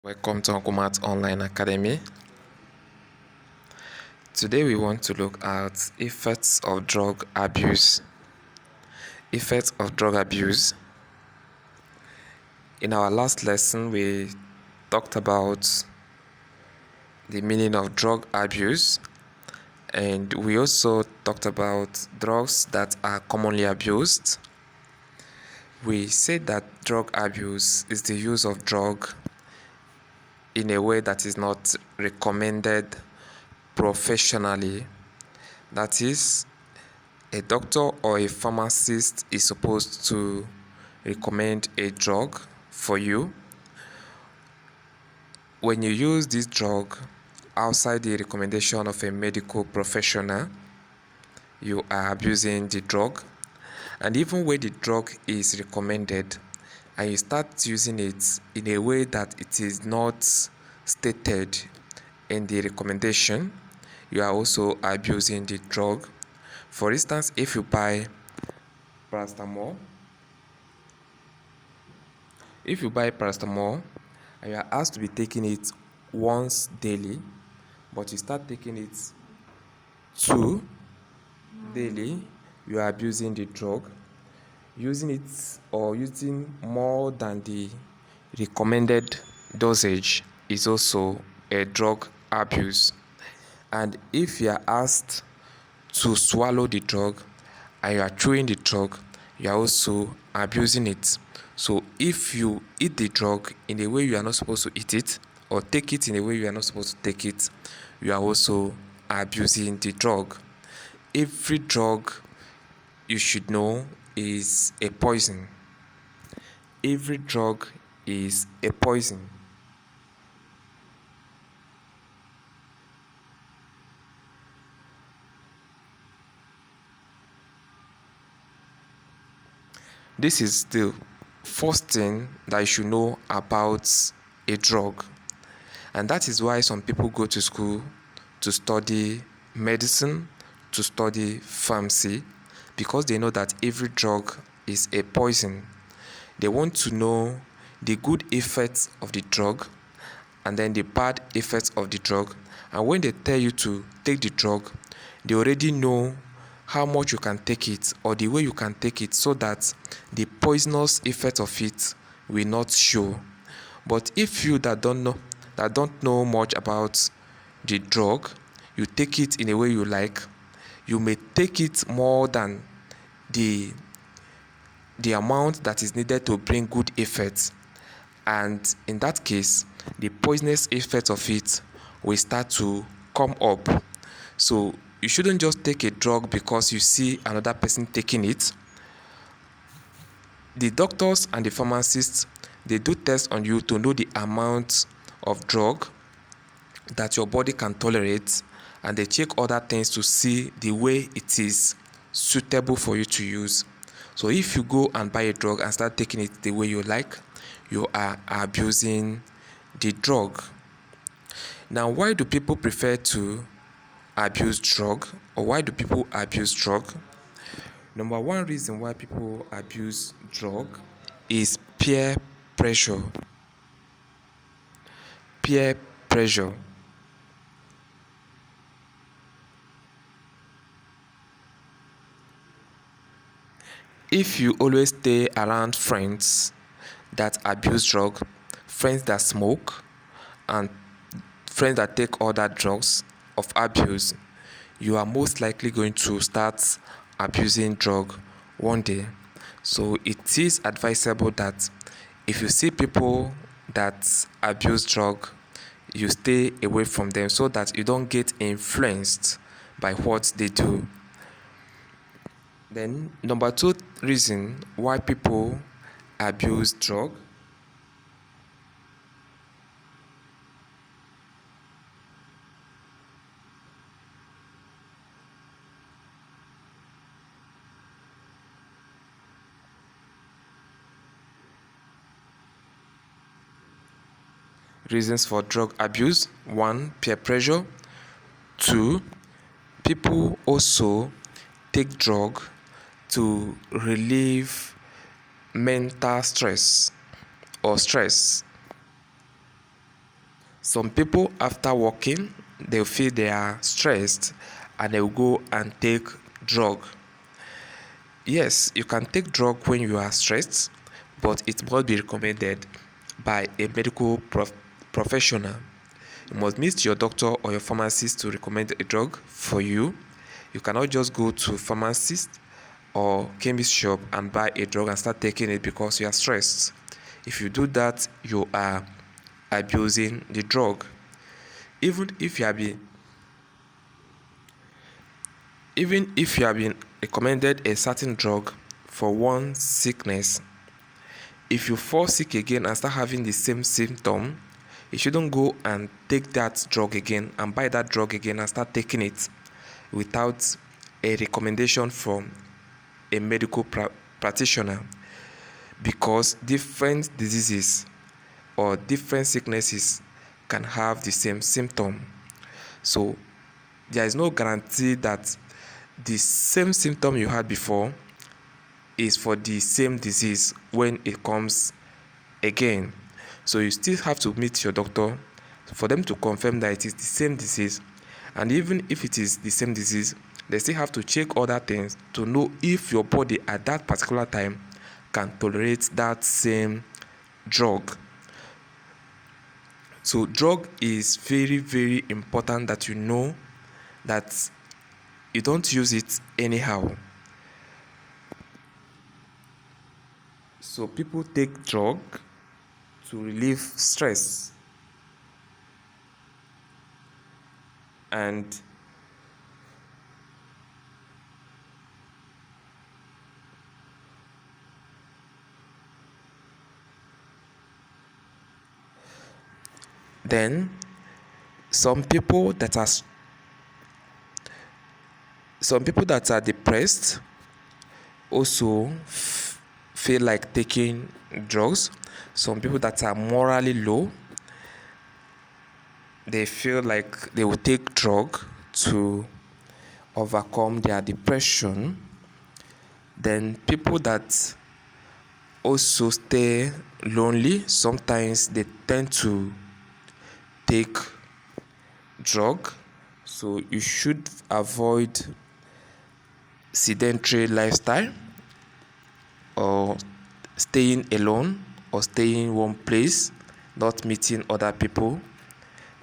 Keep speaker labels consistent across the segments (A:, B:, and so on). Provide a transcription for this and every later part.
A: Welcome to Uncle Online Academy. Today we want to look at effects of drug abuse. Effects of drug abuse. In our last lesson, we talked about the meaning of drug abuse, and we also talked about drugs that are commonly abused. We said that drug abuse is the use of drug in a way that is not recommended professionally. That is, a doctor or a pharmacist is supposed to recommend a drug for you. When you use this drug outside the recommendation of a medical professional, you are abusing the drug. And even when the drug is recommended and you start using it in a way that it is not stated in the recommendation, you are also abusing the drug. For instance, if you buy paracetamol and you are asked to be taking it once daily, but you start taking it 2 daily, you are abusing the drug. Using it or using more than the recommended dosage is also a drug abuse. And if you are asked to swallow the drug and you are chewing the drug, you are also abusing it. So if you eat the drug in a way you are not supposed to eat it, or take it in a way you are not supposed to take it, you are also abusing the drug. Every drug, you should know, is a poison. Every drug is a poison. This is the first thing that you should know about a drug. And that is why some people go to school to study medicine, to study pharmacy, because they know that every drug is a poison. They want to know the good effects of the drug and then the bad effects of the drug. And when they tell you to take the drug, they already know how much you can take it or the way you can take it, so that the poisonous effect of it will not show. But if you that don't know much about the drug, you take it in a way you like, you may take it more than the amount that is needed to bring good effects, and in that case the poisonous effect of it will start to come up. So you shouldn't just take a drug because you see another person taking it. The doctors and the pharmacists, they do tests on you to know the amount of drug that your body can tolerate, and they check other things to see the way it is suitable for you to use. So if you go and buy a drug and start taking it the way you like, you are abusing the drug. Now, why do people prefer to abuse drug, or why do people abuse drug? Number one reason why people abuse drug is peer pressure. Peer pressure. If you always stay around friends that abuse drug, friends that smoke, and friends that take other drugs of abuse, you are most likely going to start abusing drug one day. So it is advisable that if you see people that abuse drug, you stay away from them so that you don't get influenced by what they do. Then number two reason why people abuse drug reasons for drug abuse: 1, peer pressure; 2, people also take drug to relieve mental stress or stress. Some people, after working, they'll feel they are stressed and they'll go and take drug. Yes, you can take drug when you are stressed, but it must be recommended by a medical professional. You must meet your doctor or your pharmacist to recommend a drug for you. You cannot just go to pharmacist or chemist shop and buy a drug and start taking it because you are stressed. If you do that, you are abusing the drug. Even if you have been recommended a certain drug for one sickness, if you fall sick again and start having the same symptom, you shouldn't go and take that drug again and buy that drug again and start taking it without a recommendation from a medical practitioner, because different diseases or different sicknesses can have the same symptom. So there is no guarantee that the same symptom you had before is for the same disease when it comes again. So you still have to meet your doctor for them to confirm that it is the same disease. And even if it is the same disease, they still have to check other things to know if your body at that particular time can tolerate that same drug. So drug is very, very important that you know that you don't use it anyhow. So people take drug to relieve stress, and then some people that are depressed also feel like taking drugs. Some people that are morally low, they feel like they will take drug to overcome their depression. Then people that also stay lonely, sometimes they tend to take drug. So you should avoid sedentary lifestyle or staying alone or staying in one place, not meeting other people.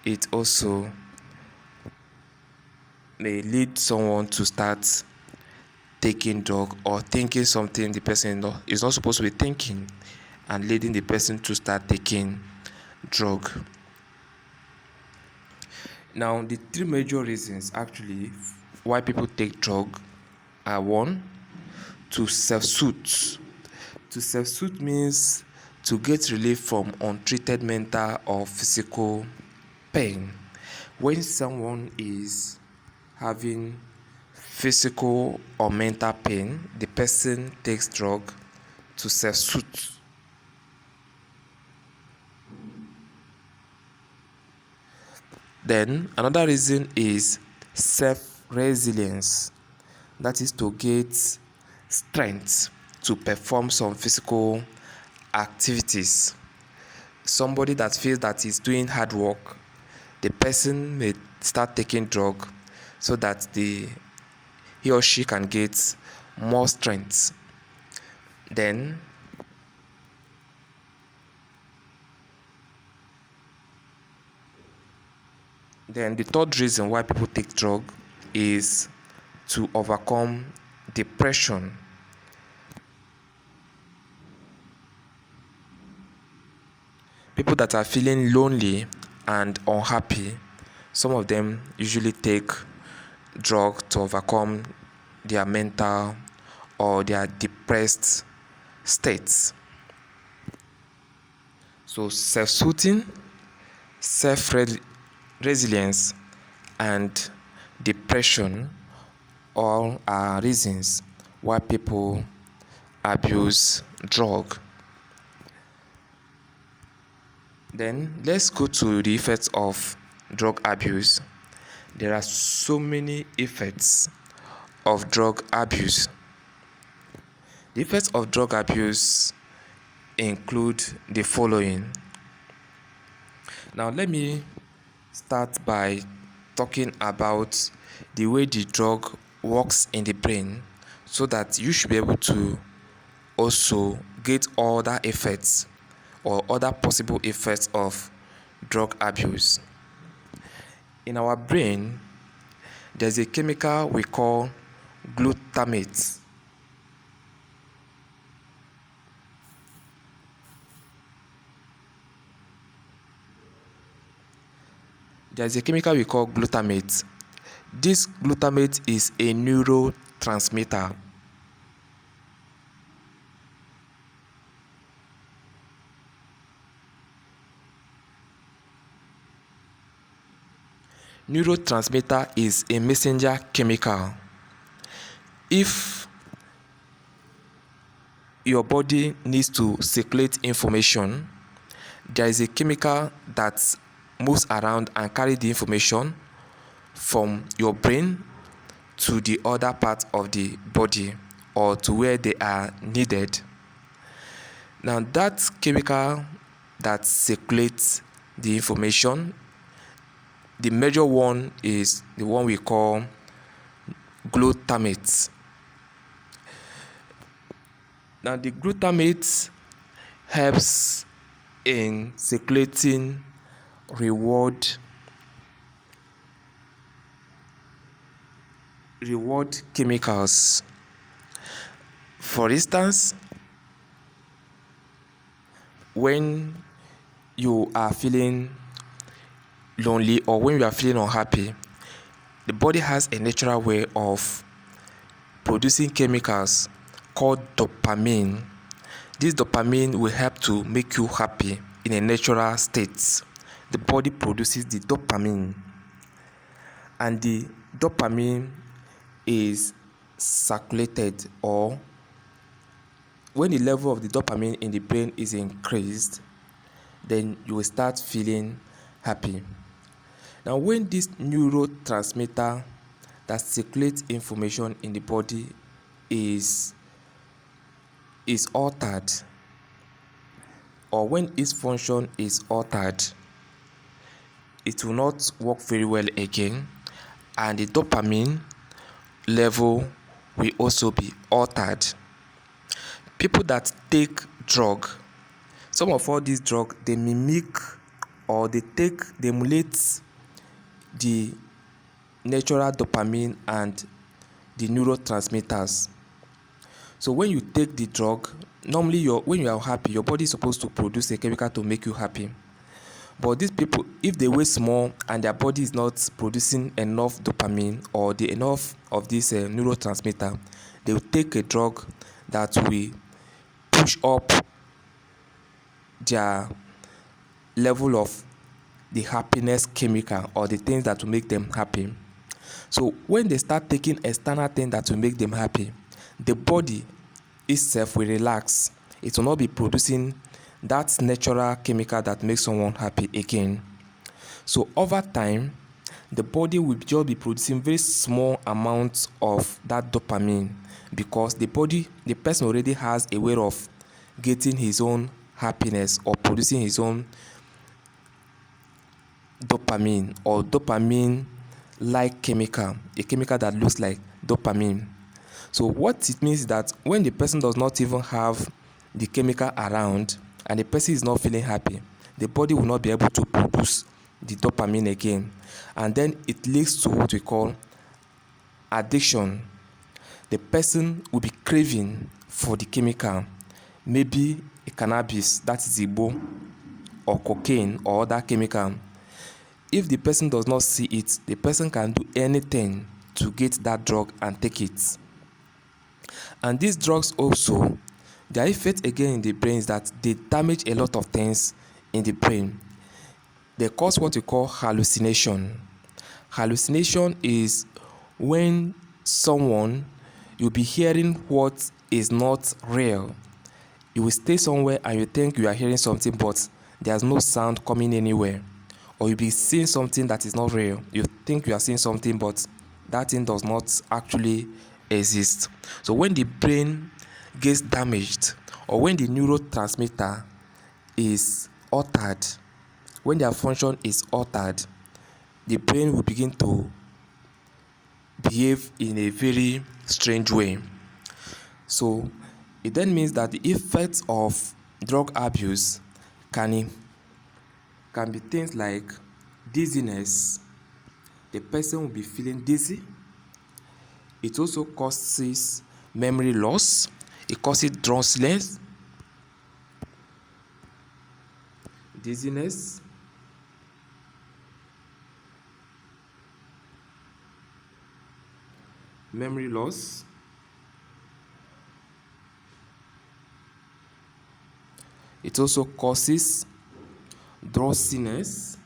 A: It also may lead someone to start taking drug or thinking something the person is not supposed to be thinking, and leading the person to start taking drug. Now, the three major reasons actually why people take drug are: one, to self-soothe. To self-soothe means to get relief from untreated mental or physical pain. When someone is having physical or mental pain, the person takes drug to self-soothe. Then another reason is self-resilience. That is to get strength to perform some physical activities. Somebody that feels that he's doing hard work, the person may start taking drug so that he or she can get more strength. Then the third reason why people take drug is to overcome depression. People that are feeling lonely and unhappy, some of them usually take drug to overcome their mental or their depressed states. So self-soothing, self-resilience, and depression all are reasons why people abuse drug. Then let's go to the effects of drug abuse. There are so many effects of drug abuse. The effects of drug abuse include the following. Now, let me start by talking about the way the drug works in the brain so that you should be able to also get other effects or other possible effects of drug abuse. In our brain, there's a chemical we call glutamate. There's a chemical we call glutamate. This glutamate is a neurotransmitter. Neurotransmitter is a messenger chemical. If your body needs to circulate information, there is a chemical that moves around and carry the information from your brain to the other part of the body or to where they are needed. Now, that chemical that circulates the information, the major one is the one we call glutamate. Now, the glutamate helps in circulating reward chemicals. For instance, when you are feeling lonely or when you are feeling unhappy, the body has a natural way of producing chemicals called dopamine. This dopamine will help to make you happy in a natural state. The body produces the dopamine, and the dopamine is circulated, or when the level of the dopamine in the brain is increased, then you will start feeling happy. Now, when this neurotransmitter that circulates information in the body is altered, or when its function is altered, it will not work very well again, and the dopamine level will also be altered. People that take drug, some of all these drugs, they mimic or they emulate the natural dopamine and the neurotransmitters. So when you take the drug, normally when you are happy, your body is supposed to produce a chemical to make you happy. But these people, if they weigh small and their body is not producing enough dopamine or enough of this neurotransmitter, they will take a drug that will push up their level of the happiness chemical or the things that will make them happy. So when they start taking external things that will make them happy, the body itself will relax. It will not be producing that natural chemical that makes someone happy again. So over time, the body will just be producing very small amounts of that dopamine, because the person already has a way of getting his own happiness or producing his own dopamine or dopamine like chemical, a chemical that looks like dopamine. So what it means is that when the person does not even have the chemical around and the person is not feeling happy, the body will not be able to produce the dopamine again, and then it leads to what we call addiction. The person will be craving for the chemical, maybe a cannabis, that is Igbo, or cocaine or other chemical. If the person does not see it, the person can do anything to get that drug and take it. And these drugs also, their effect again in the brain is that they damage a lot of things in the brain. They cause what we call hallucination. Hallucination is when you'll be hearing what is not real. You will stay somewhere and you think you are hearing something, but there's no sound coming anywhere. Or you'll be seeing something that is not real. You think you are seeing something, but that thing does not actually exist. So when the brain gets damaged, or when the neurotransmitter is altered, when their function is altered, the brain will begin to behave in a very strange way. So it then means that the effects of drug abuse can be things like dizziness. The person will be feeling dizzy. It also causes memory loss. It causes drowsiness, dizziness, memory loss. It also causes drowsiness.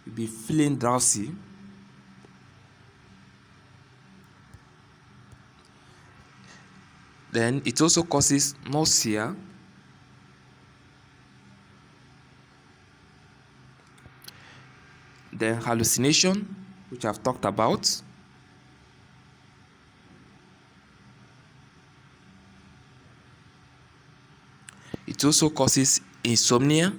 A: You'll be feeling drowsy. Then it also causes nausea. Then hallucination, which I've talked about. It also causes insomnia.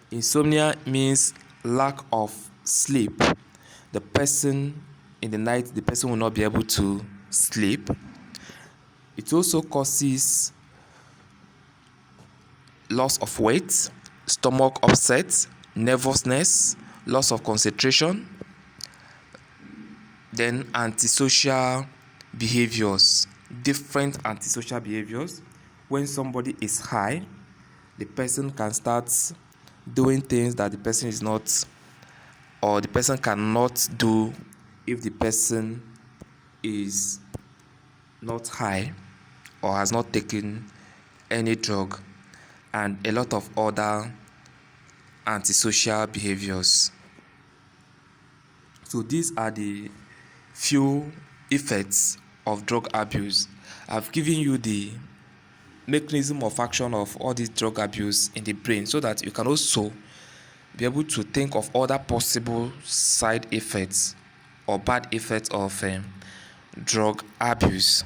A: Insomnia means lack of sleep. The person in the night, the person will not be able to sleep. It also causes loss of weight, stomach upset, nervousness, loss of concentration. Then antisocial behaviors, different antisocial behaviors. When somebody is high, the person can start doing things that the person is not, or the person cannot do if the person is not high or has not taken any drug, and a lot of other antisocial behaviors. So these are the few effects of drug abuse. I've given you the mechanism of action of all this drug abuse in the brain so that you can also be able to think of other possible side effects or bad effects of drug abuse.